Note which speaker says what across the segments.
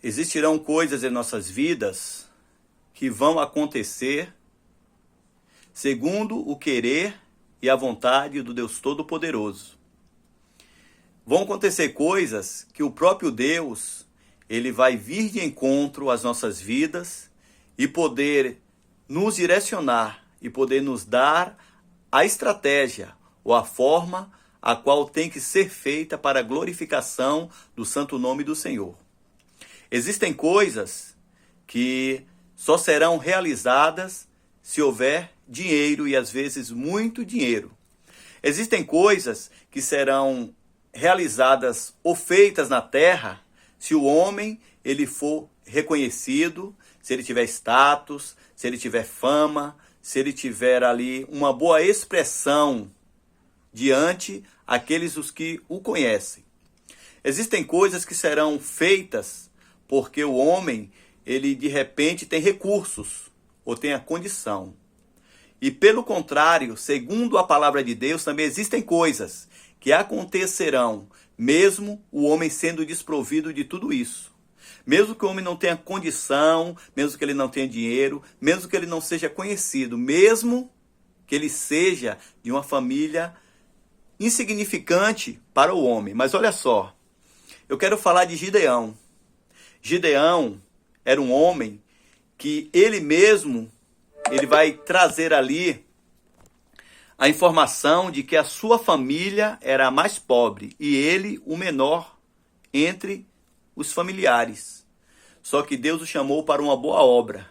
Speaker 1: Existirão coisas em nossas vidas que vão acontecer segundo o querer e a vontade do Deus Todo-Poderoso. Vão acontecer coisas que o próprio Deus, ele vai vir de encontro às nossas vidas e poder nos direcionar e poder nos dar a estratégia ou a forma a qual tem que ser feita para a glorificação do santo nome do Senhor. Existem coisas que só serão realizadas se houver dinheiro e às vezes muito dinheiro. Existem coisas que serão realizadas ou feitas na terra se o homem ele for reconhecido, se ele tiver status, se ele tiver fama, se ele tiver ali uma boa expressão diante aqueles os que o conhecem. Existem coisas que serão feitas porque o homem, ele de repente tem recursos ou tem a condição. E pelo contrário, segundo a palavra de Deus, também existem coisas que acontecerão mesmo o homem sendo desprovido de tudo isso. Mesmo que o homem não tenha condição, mesmo que ele não tenha dinheiro, mesmo que ele não seja conhecido, mesmo que ele seja de uma família insignificante para o homem. Mas olha só, eu quero falar de Gideão. Gideão era um homem que ele mesmo, ele vai trazer ali a informação de que a sua família era a mais pobre e ele o menor entre os familiares. Só que Deus o chamou para uma boa obra.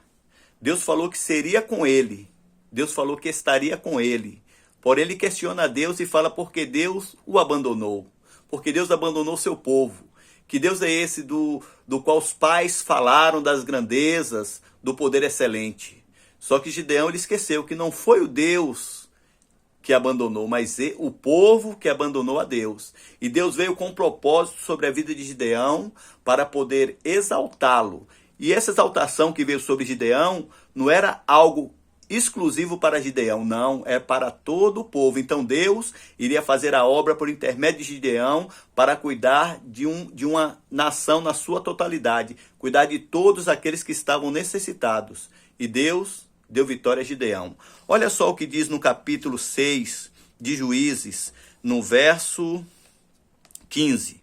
Speaker 1: Deus falou que seria com ele. Deus falou que estaria com ele. Porém, ele questiona a Deus e fala porque Deus o abandonou. Porque Deus abandonou seu povo. Que Deus é esse do qual os pais falaram das grandezas, do poder excelente. Só que Gideão ele esqueceu que não foi o Deus que abandonou, mas o povo que abandonou a Deus. E Deus veio com um propósito sobre a vida de Gideão para poder exaltá-lo. E essa exaltação que veio sobre Gideão não era algo exclusivo para Gideão, não, é para todo o povo. Então Deus iria fazer a obra por intermédio de Gideão para cuidar de uma nação na sua totalidade, cuidar de todos aqueles que estavam necessitados. E Deus deu vitória a Gideão. Olha só o que diz no capítulo 6 de Juízes, no verso 15.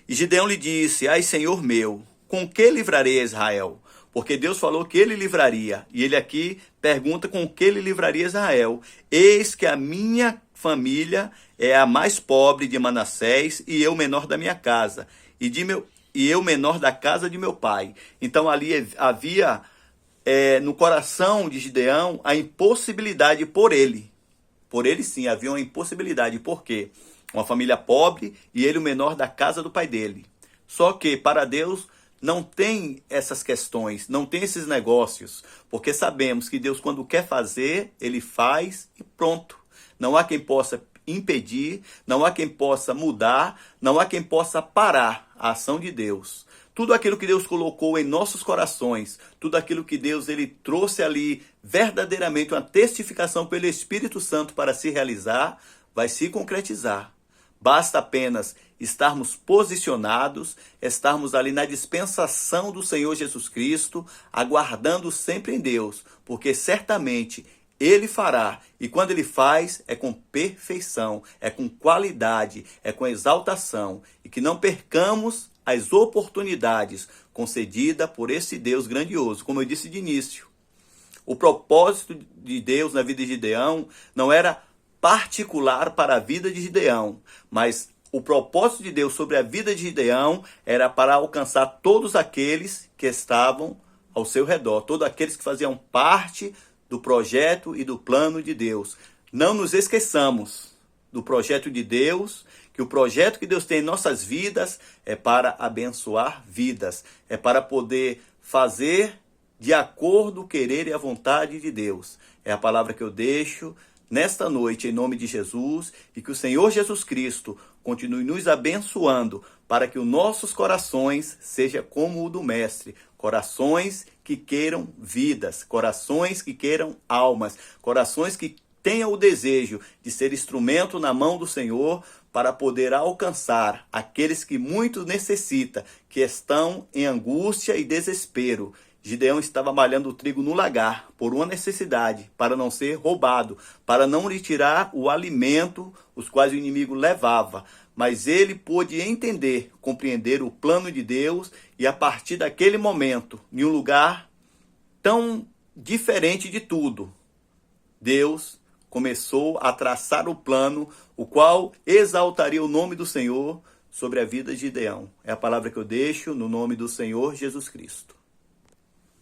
Speaker 1: E Gideão lhe disse: ai, Senhor meu, com que livrarei a Israel? Porque Deus falou que ele livraria. E ele aqui pergunta com que ele livraria Israel. Eis que a minha família é a mais pobre de Manassés e eu menor da minha casa. E eu menor da casa de meu pai. Então ali havia no coração de Gideão a impossibilidade por ele. Por ele sim, havia uma impossibilidade. Por quê? Uma família pobre e ele o menor da casa do pai dele. Só que para Deus não tem essas questões, não tem esses negócios, porque sabemos que Deus, quando quer fazer, ele faz e pronto. Não há quem possa impedir, não há quem possa mudar, não há quem possa parar a ação de Deus. Tudo aquilo que Deus colocou em nossos corações, tudo aquilo que Deus ele trouxe ali verdadeiramente uma testificação pelo Espírito Santo para se realizar, vai se concretizar. Basta apenas estarmos posicionados, estarmos ali na dispensação do Senhor Jesus Cristo, aguardando sempre em Deus, porque certamente Ele fará. E quando Ele faz, é com perfeição, é com qualidade, é com exaltação. E que não percamos as oportunidades concedidas por esse Deus grandioso. Como eu disse de início, o propósito de Deus na vida de Gideão não era particular para a vida de Gideão, mas o propósito de Deus sobre a vida de Gideão era para alcançar todos aqueles que estavam ao seu redor, todos aqueles que faziam parte do projeto e do plano de Deus. Não nos esqueçamos do projeto de Deus, que o projeto que Deus tem em nossas vidas é para abençoar vidas, é para poder fazer de acordo com o querer e a vontade de Deus. É a palavra que eu deixo nesta noite, em nome de Jesus, e que o Senhor Jesus Cristo continue nos abençoando para que os nossos corações sejam como o do Mestre, corações que queiram vidas, corações que queiram almas, corações que tenham o desejo de ser instrumento na mão do Senhor para poder alcançar aqueles que muito necessitam, que estão em angústia e desespero. Gideão estava malhando o trigo no lagar por uma necessidade, para não ser roubado, para não lhe tirar o alimento os quais o inimigo levava. Mas ele pôde entender, compreender o plano de Deus, e a partir daquele momento, em um lugar tão diferente de tudo, Deus começou a traçar o plano, o qual exaltaria o nome do Senhor sobre a vida de Gideão. É a palavra que eu deixo no nome do Senhor Jesus Cristo.